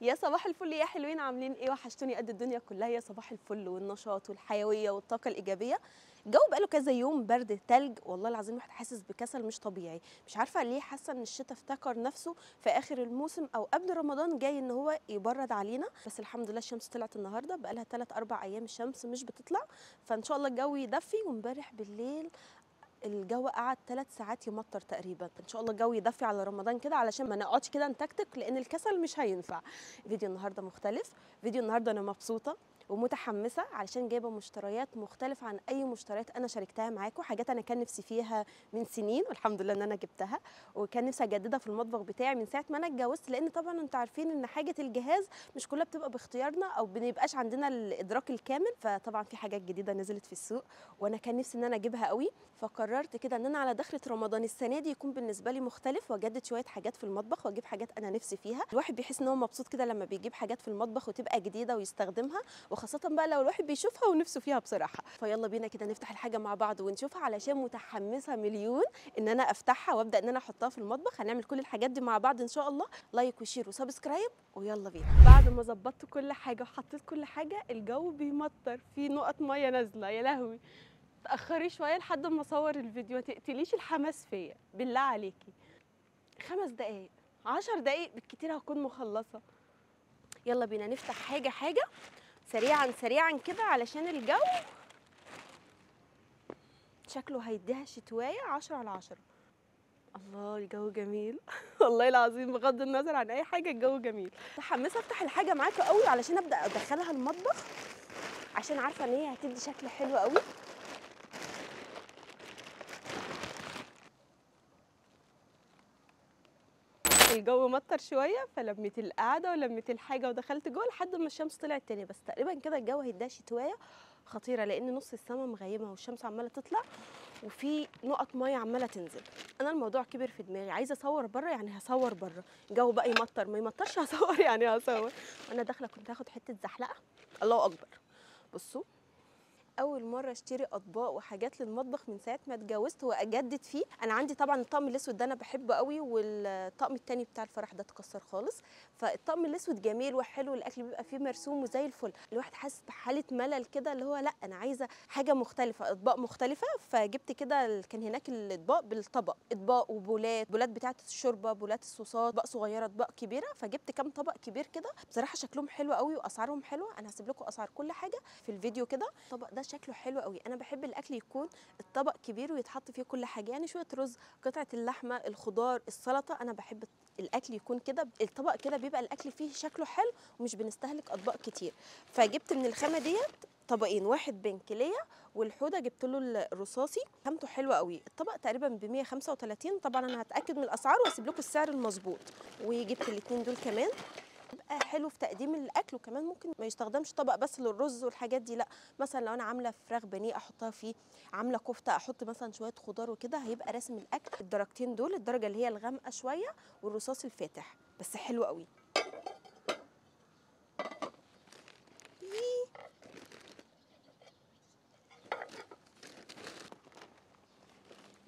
يا صباح الفل يا حلوين، عاملين ايه؟ وحشتوني قد الدنيا كلها. يا صباح الفل والنشاط والحيويه والطاقه الايجابيه. الجو بقاله كذا يوم برد تلج، والله العظيم الواحد حاسس بكسل مش طبيعي. مش عارفه ليه حاسه ان الشتاء افتكر نفسه في اخر الموسم او قبل رمضان جاي ان هو يبرد علينا. بس الحمد لله الشمس طلعت النهارده، بقالها 3 4 ايام الشمس مش بتطلع، فان شاء الله الجو يدفي. وامبارح بالليل الجو قعد 3 ساعات يمطر تقريبا. ان شاء الله الجو يدفي على رمضان كده علشان ما نقعدش كده نتكتك، لان الكسل مش هينفع. فيديو النهارده مختلف. فيديو النهارده انا مبسوطه ومتحمسه علشان جايبه مشتريات مختلفه عن اي مشتريات انا شاركتها معاكم. حاجات انا كان نفسي فيها من سنين والحمد لله ان انا جبتها، وكان نفسي اجددها في المطبخ بتاعي من ساعه ما انا اتجوزت، لان طبعا انتوا عارفين ان حاجه الجهاز مش كلها بتبقى باختيارنا او بنبقاش عندنا الادراك الكامل. فطبعا في حاجات جديده نزلت في السوق وانا كان نفسي ان انا اجيبها قوي. فقررت كده ان انا على دخلة رمضان السنه دي يكون بالنسبه لي مختلف، واجدد شويه حاجات في المطبخ واجيب حاجات انا نفسي فيها. الواحد بيحس ان هو مبسوط كده لما بيجيب حاجات في المطبخ وتبقى جديده ويستخدمها، وخاصه بقى لو الواحد بيشوفها ونفسه فيها بصراحه. فيلا بينا كده نفتح الحاجه مع بعض ونشوفها، علشان متحمسه مليون ان انا افتحها وابدا ان انا احطها في المطبخ. هنعمل كل الحاجات دي مع بعض ان شاء الله. لايك وشير وسبسكرايب ويلا بينا. بعد ما ظبطت كل حاجه وحطيت كل حاجه، الجو بيمطر، في نقط ميه نازله، يا لهوي. تأخري شوية لحد ما أصور الفيديو، ما تقتليش الحماس فيا بالله عليكي. 5 دقايق 10 دقايق بالكتير هكون مخلصة. يلا بينا نفتح حاجة حاجة سريعا سريعا كده، علشان الجو شكله هيديها شتواية 10/10. الله الجو جميل والله العظيم بغض النظر عن أي حاجة الجو جميل. متحمسة أفتح الحاجة معاكم قوي علشان أبدأ أدخلها المطبخ، عشان عارفة إن هي هتدي شكل حلو قوي. الجو مطر شويه، فلميت القعده ولميت الحاجه ودخلت جوه لحد ما الشمس طلعت تاني. بس تقريبا كده الجو هيديها شتويه خطيره، لان نص السما مغيمه والشمس عماله تطلع وفي نقط ميه عماله تنزل. انا الموضوع كبر في دماغي، عايزه اصور بره يعني هصور بره. الجو بقى يمطر ما يمطرش هصور يعني هصور. وانا داخله كنت هاخد حته زحلقه. الله اكبر. بصوا، اول مره اشتري اطباق وحاجات للمطبخ من ساعه ما اتجوزت واجدد فيه. انا عندي طبعا الطقم الاسود ده انا بحبه قوي، والطقم التاني بتاع الفرح ده اتكسر خالص. فالطقم الاسود جميل وحلو، الاكل بيبقى فيه مرسوم وزي الفل. الواحد حاسس بحاله ملل كده، اللي هو لا انا عايزه حاجه مختلفه، اطباق مختلفه. فجبت كده، كان هناك الاطباق بالطبق، اطباق وبولات، بولات بتاعه الشوربه، بولات الصوصات، اطباق صغيره اطباق كبيره. فجبت كام طبق كبير كده، بصراحه شكلهم حلو قوي واسعارهم حلوه. انا هسيب لكم اسعار كل حاجه في الفيديو كده. الطبق ده شكله حلو قوي. انا بحب الاكل يكون الطبق كبير ويتحط فيه كل حاجه، يعني شويه رز، قطعه اللحمه، الخضار، السلطه. انا بحب الاكل يكون كده، الطبق كده بيبقى الاكل فيه شكله حلو ومش بنستهلك اطباق كتير. فجبت من الخامه ديت طبقين، واحد بنكليه والحوده جبت له الرصاصي. خامته حلوه قوي. الطبق تقريبا ب 135. طبعا انا هتاكد من الاسعار واسيب لكم السعر المظبوط. وجبت الاثنين دول كمان، بيبقى حلو في تقديم الاكل. وكمان ممكن ما يستخدمش طبق بس للرز والحاجات دي، لا، مثلا لو انا عامله فراخ بانيه احطها فيه، عامله كفته احط مثلا شويه خضار وكده، هيبقى راسم الاكل. الدرجتين دول، الدرجه اللي هي الغامقه شويه والرصاص الفاتح، بس حلو قوي.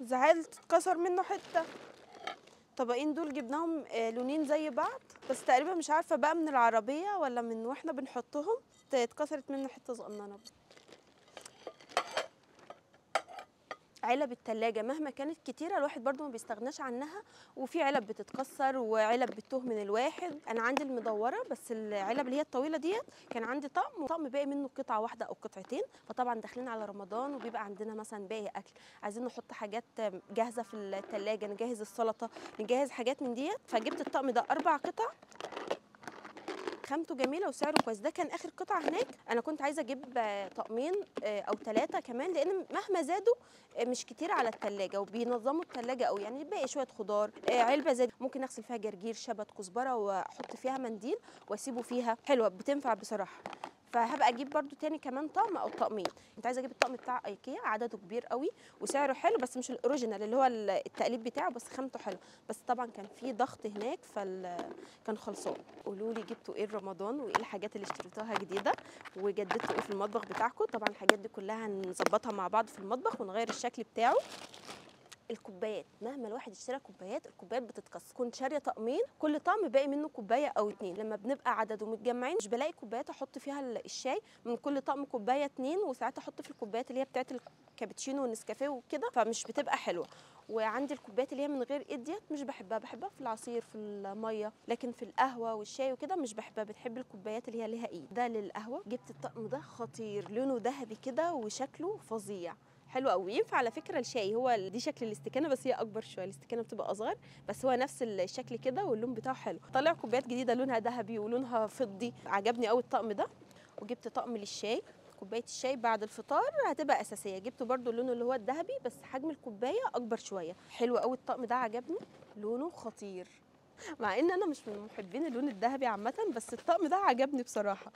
زعلت اتكسر منه حته. الطبقين دول جبناهم لونين زي بعض، بس تقريبا مش عارفه بقى من العربيه ولا من واحنا بنحطهم اتكسرت منه حته صغننه. علب التلاجة مهما كانت كتيرة الواحد برضو ما بيستغناش عنها، وفي علب بتتكسر وعلب بتتوه من الواحد. انا عندي المدورة، بس العلب اللي هي الطويلة ديت كان عندي طقم باقي منه قطعة واحدة او قطعتين. فطبعا داخلين على رمضان وبيبقى عندنا مثلا باقي اكل، عايزين نحط حاجات جاهزة في التلاجة، نجهز السلطة، نجهز حاجات من ديت. فجبت الطقم ده 4 قطع، خامته جميله وسعره كويس. ده كان اخر قطعه هناك. انا كنت عايزه اجيب طقمين او 3 كمان، لان مهما زادوا مش كتير على التلاجة وبينظموا التلاجة قوي. يعني باقي شويه خضار، علبه زاد ممكن اغسل فيها جرجير، شبت، كزبره، واحط فيها منديل واسيبه فيها. حلوه بتنفع بصراحه. فهبقى اجيب برده تاني كمان طقم او طقمين. كنت عايزه اجيب الطقم بتاع ايكيا، عدده كبير قوي وسعره حلو، بس مش الاوريجينال اللي هو التقليد بتاعه، بس خامته حلو. بس طبعا كان في ضغط هناك كان خلصان. قولوا لي جبتوا ايه رمضان، وايه الحاجات اللي اشتريتوها جديده، وجددتوا ايه في المطبخ بتاعكم. طبعا الحاجات دي كلها هنظبطها مع بعض في المطبخ ونغير الشكل بتاعه. الكوبايات، مهما الواحد اشترى كوبايات الكوبايات بتتكسر. كنت شاريه طقمين، كل طقم باقي منه كوبايه او اتنين. لما بنبقى عدد ومتجمعين مش بلاقي كوبايات احط فيها الشاي، من كل طقم كوبايه اتنين، وساعات احط في الكوبايات اللي هي بتاعت الكابتشينو والنسكافيه وكده، فمش بتبقى حلوه. وعندي الكوبايات اللي هي من غير ايد ديت مش بحبها في العصير في الميه، لكن في القهوه والشاي وكده مش بحبها. بتحب الكوبايات اللي هي ليها ايد. ده للقهوه. جبت الطقم ده خطير، لونه ذهبي كده وشكله فظيع، حلو قوي. ينفع على فكره الشاي، هو دي شكل الاستكانه بس هي اكبر شويه، الاستكانه بتبقى اصغر، بس هو نفس الشكل كده واللون بتاعه حلو. طلع كوبايات جديده لونها ذهبي ولونها فضي، عجبني قوي الطقم ده. وجبت طقم للشاي، كوبايه الشاي بعد الفطار هتبقى اساسيه. جبت برده اللون اللي هو الذهبي بس حجم الكوبايه اكبر شويه، حلو قوي الطقم ده، عجبني لونه خطير. مع ان انا مش من محبين اللون الذهبي عامه، بس الطقم ده عجبني بصراحه،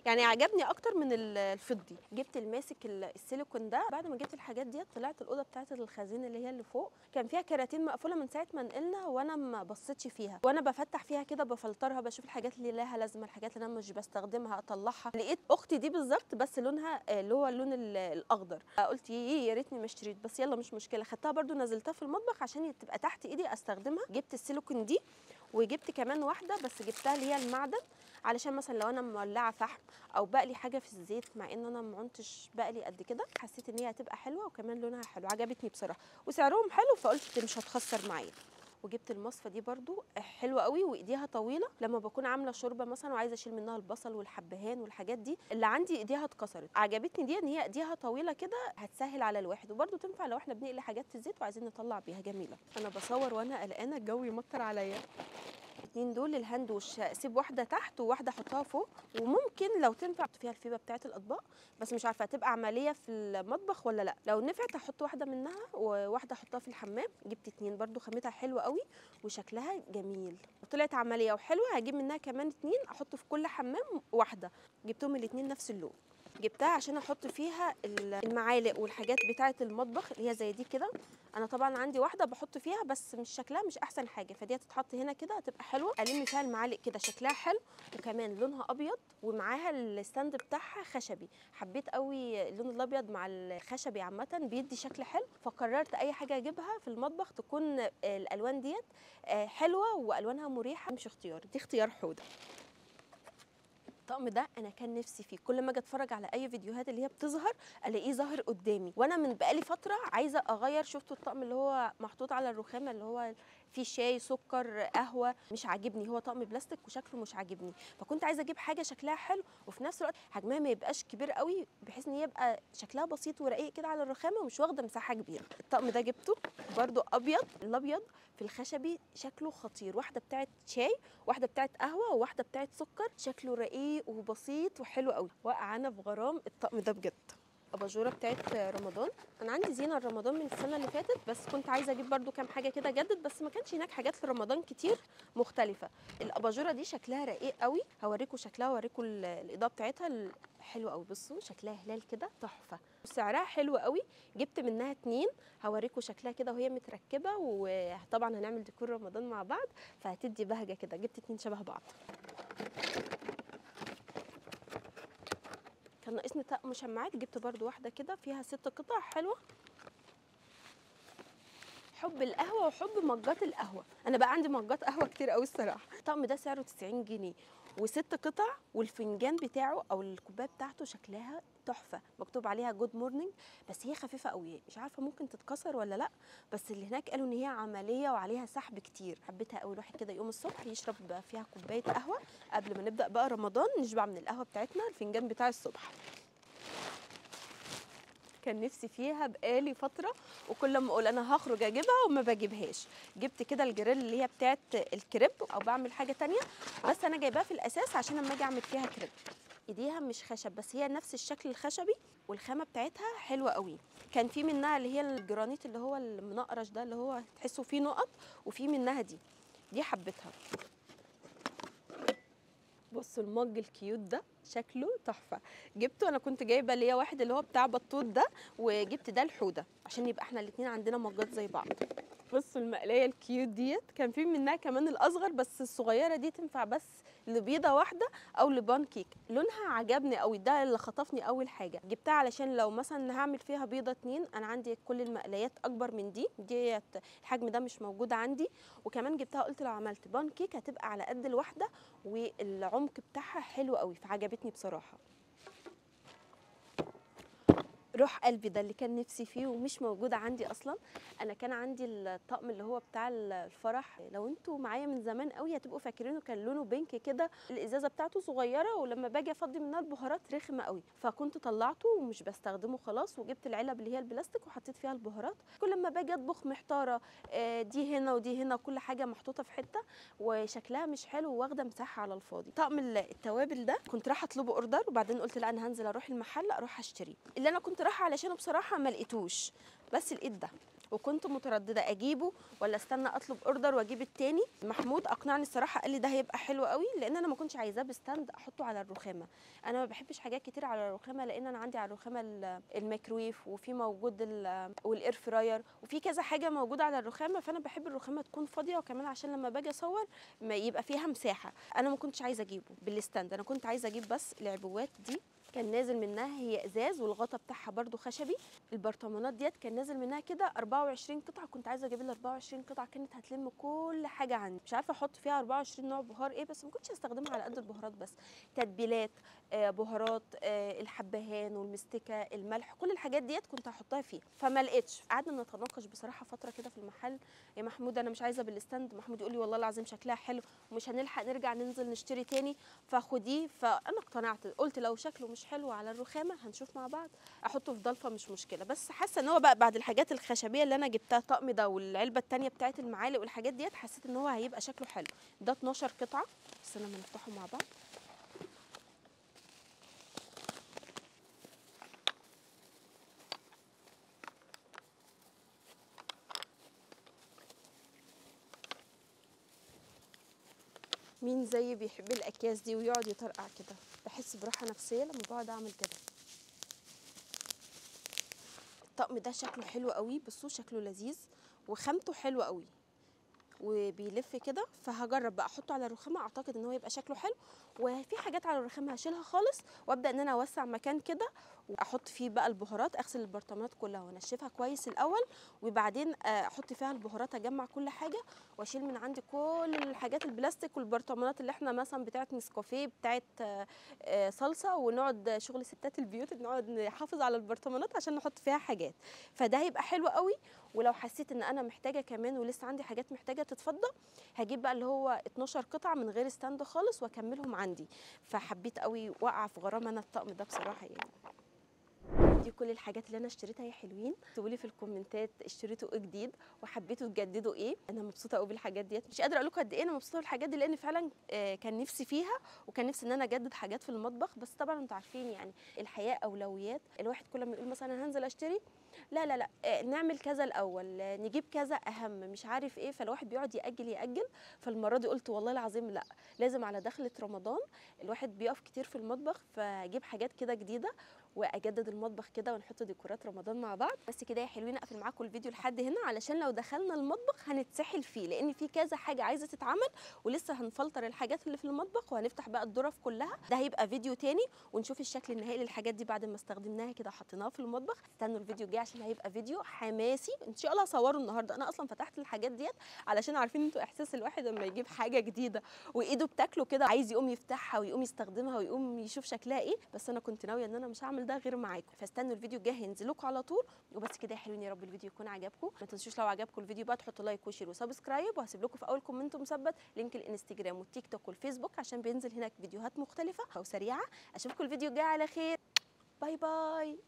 يعني عجبني اكتر من الفضي. جبت الماسك السيليكون ده. بعد ما جبت الحاجات دي طلعت الاوضه بتاعه الخزين اللي هي اللي فوق، كان فيها كراتين مقفوله من ساعه ما نقلنا وانا ما بصيتش فيها، وانا بفتح فيها كده بفلترها، بشوف الحاجات اللي لها لازمه، الحاجات اللي انا مش بستخدمها اطلعها. لقيت اختي دي بالظبط بس لونها اللي هو اللون الاخضر، قلت يا ريتني ما اشتريت، بس يلا مش مشكله. خدتها برده نزلتها في المطبخ عشان تبقى تحت ايدي استخدمها. جبت السيليكون دي، وجبت كمان واحده بس جبتها اللي هي المعدن، علشان مثلا لو انا مولعه فحم او بقلي حاجه في الزيت، مع ان انا ما كنتش بقلي قد كده، حسيت ان هي هتبقى حلوه وكمان لونها حلو، عجبتني بصراحه وسعرهم حلو، فقلت مش هتخسر معايا. وجبت المصفى دي برده حلوه قوي وايديها طويله، لما بكون عامله شوربه مثلا وعايزه اشيل منها البصل والحبهان والحاجات دي اللي عندي ايديها اتكسرت، عجبتني دي ان هي ايديها طويله كده هتسهل على الواحد، وبرده تنفع لو احنا بنقلي حاجات في الزيت وعايزين نطلع بيها جميله. انا بصور وانا قلقانه الجو يمطر عليا. الاثنين دول الهاند وش، اسيب واحده تحت وواحده احطها فوق، وممكن لو تنفع احط فيها الفيبه بتاعه الاطباق، بس مش عارفه هتبقى عمليه في المطبخ ولا لا. لو نفعت هحط واحده منها وواحده احطها في الحمام. جبت اتنين برده خامتها حلوه قوي وشكلها جميل، وطلعت عمليه وحلوه. هجيب منها كمان اتنين احط في كل حمام واحده، جبتهم الاتنين نفس اللون. جبتها عشان احط فيها المعالق والحاجات بتاعه المطبخ اللي هي زي دي كده. انا طبعا عندي واحده بحط فيها بس مش شكلها مش احسن حاجه، فدي هتتحط هنا كده هتبقى حلوه. الم فيها المعالق كده شكلها حلو، وكمان لونها ابيض ومعاها الستاند بتاعها خشبي. حبيت قوي اللون الابيض مع الخشبي عامه بيدي شكل حلو، فقررت اي حاجه اجيبها في المطبخ تكون الالوان ديت حلوه والوانها مريحه، مش اختيار، دي اختيار حوده. الطقم ده انا كان نفسي فيه، كل ما اجي اتفرج على اي فيديوهات اللي هي بتظهر الاقيه ظاهر قدامي، وانا من بقالي فتره عايزه اغير. شفتوا الطقم اللي هو محطوط على الرخامه اللي هو فيه شاي سكر قهوه، مش عاجبني، هو طقم بلاستيك وشكله مش عاجبني، فكنت عايزه اجيب حاجه شكلها حلو وفي نفس الوقت حجمها ما يبقاش كبير قوي، بحيث ان يبقى شكلها بسيط ورقيق كده على الرخامه ومش واخده مساحه كبيره. الطقم ده جبته برده ابيض، الابيض في الخشبي شكله خطير، واحده بتاعت شاي واحده بتاعت قهوه وواحده بتاعت سكر، شكله رقيق وبسيط وحلو قوي. واقعه انا في غرام الطقم ده بجد. اباجوره بتاعت رمضان، انا عندي زينه رمضان من السنه اللي فاتت، بس كنت عايزه اجيب برده كام حاجه كده جدد، بس ما كانش هناك حاجات لرمضان كتير مختلفه. الاباجوره دي شكلها رقيق قوي، هوريكم شكلها واوريكم الاضاءه بتاعتها حلوه قوي. بصوا شكلها هلال كده تحفه، وسعرها حلو قوي. جبت منها اتنين، هوريكم شكلها كده وهي متركبه، وطبعا هنعمل ديكور رمضان مع بعض فهتدي بهجه كده. جبت اتنين شبه بعض. كان ناقصني طقم شماعات، جبت برده واحده كده فيها 6 قطع حلوه. حب القهوه وحب مجات القهوه، انا بقى عندي مجات قهوه كتير قوي الصراحه. الطقم ده سعره 90 جنيه و6 قطع، والفنجان بتاعه او الكوبايه بتاعته شكلها تحفه، مكتوب عليها جود مورنينج، بس هي خفيفه قوي، مش عارفه ممكن تتكسر ولا لا، بس اللي هناك قالوا ان هي عمليه وعليها سحب كتير. حبيتها قوي، الواحد كده يقوم الصبح يشرب فيها كوبايه قهوه قبل ما نبدا بقى رمضان، نشبع من القهوه بتاعتنا، الفنجان بتاع الصبح. كان نفسي فيها بقالي فتره، وكل ما اقول انا هخرج اجيبها وما بجيبهاش. جبت كده الجريل اللي هي بتاعت الكريب او بعمل حاجه تانية، بس انا جايباها في الاساس عشان لما اجي اعمل فيها كريب. ايديها مش خشب بس هي نفس الشكل الخشبي، والخامه بتاعتها حلوه قوي. كان في منها اللي هي الجرانيت اللي هو المنقرش ده اللي هو تحسوا فيه نقط، وفي منها دي حبيتها. بصوا المج الكيوت ده شكله تحفه، جبته. انا كنت جايبه اللي هي واحد اللي هو بتاع بطوط ده، وجبت ده الحوده عشان يبقى احنا الاثنين عندنا مجات زي بعض. بصوا المقلايه الكيوت ديت، كان في منها كمان الاصغر بس الصغيره دي تنفع بس لبيضه واحده او لبان كيك. لونها عجبني قوي، ده اللي خطفني اول حاجه. جبتها علشان لو مثلا هعمل فيها بيضه 2، انا عندي كل المقليات اكبر من دي الحجم ده مش موجود عندي. وكمان جبتها قلت لو عملت بان كيك هتبقى على قد الواحده، والعمق بتاعها حلو قوي، فعجبتني بصراحه. روح قلبي ده اللي كان نفسي فيه ومش موجود عندي اصلا. انا كان عندي الطقم اللي هو بتاع الفرح، لو انتوا معايا من زمان قوي هتبقوا فاكرينه، كان لونه بينك كده، الازازه بتاعته صغيره، ولما باجي افضي منها البهارات رخمه قوي، فكنت طلعته ومش بستخدمه خلاص، وجبت العلب اللي هي البلاستيك وحطيت فيها البهارات. كل ما باجي اطبخ محتاره، دي هنا ودي هنا، كل حاجه محطوطه في حته وشكلها مش حلو واخده مساحه على الفاضي. طقم التوابل ده كنت رايحه اطلبه اوردر، وبعدين قلت لا انا هنزل اروح المحل اروح اشتري اللي انا كنت رايحه علشانه بصراحه، ما لقيتوش، بس لقيت ده وكنت متردده اجيبه ولا استنى اطلب اوردر واجيب التاني. محمود اقنعني الصراحه، قال لي ده هيبقى حلو قوي، لان انا ما كنتش عايزاه بستاند احطه على الرخامه. انا ما بحبش حاجات كتير على الرخامه، لان انا عندي على الرخامه الميكرويف، وفي موجود والاير فراير، وفي كذا حاجه موجوده على الرخامه، فانا بحب الرخامه تكون فاضيه، وكمان عشان لما باجي اصور ما يبقى فيها مساحه. انا ما كنتش عايزه اجيبه بالستاند، انا كنت عايزه اجيب بس العبوات دي، كان نازل منها هي ازاز والغطا بتاعها برده خشبي. البرطمانات ديت كان نازل منها كده 24 قطعه، كنت عايزه اجيب ال 24 قطعه، كانت هتلم كل حاجه عندي. مش عارفه احط فيها 24 نوع بهار ايه، بس ما كنتش هستخدمها على قد البهارات بس. تتبيلات، بهارات، الحبهان والمستكه، الملح، كل الحاجات ديت كنت هحطها فيه، فما لقيتش. قعدنا نتناقش بصراحه فتره كده في المحل، يا محمود انا مش عايزه بالستاند، محمود يقول لي والله العظيم شكلها حلو ومش هنلحق نرجع ننزل نشتري تاني، فخديه. فانا اقتنعت، قلت لو شكله مش حلو على الرخامه هنشوف مع بعض، احطه في ضلفه مش مشكله. بس حاسه ان هو بقى بعد الحاجات الخشبيه اللي انا جبتها، الطقم ده والعلبه الثانيه بتاعه المعالق والحاجات ديت، حسيت ان هو هيبقى شكله حلو. ده 12 قطعه، بس لما نفتحه مع بعض مين زيي بيحب الاكياس دي ويقعد يطرقع كده، بحس براحه نفسيه لما بقعد اعمل كده. الطقم ده شكله حلو قوي، بصوا شكله لذيذ وخامته حلوه قوي وبيلف كده، فهجرب بقى احطه على الرخامه، اعتقد ان هو يبقى شكله حلو. وفي حاجات على الرخامه هشيلها خالص وابدا ان انا اوسع مكان كده واحط فيه بقى البهارات، اغسل البرطمانات كلها وانشفها كويس الاول، وبعدين احط فيها البهارات، اجمع كل حاجه واشيل من عندي كل الحاجات البلاستيك والبرطمانات اللي احنا مثلا بتاعه نسكافيه، بتاعه صلصه، ونقعد شغل ستات البيوت نقعد نحافظ على البرطمانات عشان نحط فيها حاجات. فده هيبقى حلو قوي. ولو حسيت ان انا محتاجه كمان ولسه عندي حاجات محتاجه تتفضى، هجيب بقى اللي هو 12 قطعه من غير ستاند خالص واكملهم عندي. فحبيت قوي واقع في غرام انا الطقم ده بصراحه يعني. دي كل الحاجات اللي انا اشتريتها يا حلوين. اكتبوا لي في الكومنتات اشتريتوا ايه جديد وحبيتوا تجددوا ايه. انا مبسوطه قوي بالحاجات ديت، مش قادره اقول لكم قد ايه انا مبسوطه بالحاجات دي، لان فعلا كان نفسي فيها، وكان نفسي ان انا اجدد حاجات في المطبخ. بس طبعا انتوا عارفين يعني الحياه اولويات، الواحد كل ما يقول مثلا هنزل اشتري، لا لا لا نعمل كذا الاول، نجيب كذا اهم، مش عارف ايه، فالواحد بيقعد ياجل ياجل. فالمره دي قلت والله العظيم لا، لازم على دخله رمضان الواحد بيقف كتير في المطبخ، فاجيب حاجات كده جديده واجدد المطبخ كده ونحط ديكورات رمضان مع بعض. بس كده يا حلوين، اقفل معاكم الفيديو لحد هنا علشان لو دخلنا المطبخ هنتسحل فيه، لان في كذا حاجه عايزه تتعمل، ولسه هنفلتر الحاجات اللي في المطبخ وهنفتح بقى الظرف كلها. ده هيبقى فيديو تاني، ونشوف الشكل النهائي للحاجات دي بعد ما استخدمناها كده حطيناها في المطبخ. استنوا الفيديو الجاي عشان هيبقى فيديو حماسي ان شاء الله هصوره النهارده. انا اصلا فتحت الحاجات ديت علشان عارفين انتوا احساس الواحد لما يجيب حاجه جديده وايده بتاكله كده، عايز يقوم يفتحها ويقوم يستخدمها ويقوم يشوف شكلها ايه، بس انا كنت ناويه ان انا مش هعمل ده غير معاكم. فاستنوا الفيديو الجاي هينزل لكم على طول. وبس كده يا حلوين، يا رب الفيديو يكون عجبكم. ما تنسوش لو عجبكم الفيديو بقى تحطوا لايك وشير وسبسكرايب، وهسيب لكم في اول كومنت مثبت لينك الانستجرام والتيك توك والفيسبوك عشان بينزل هناك فيديوهات مختلفه وسريعه. اشوفكم الفيديو الجاي على خير، باي باي.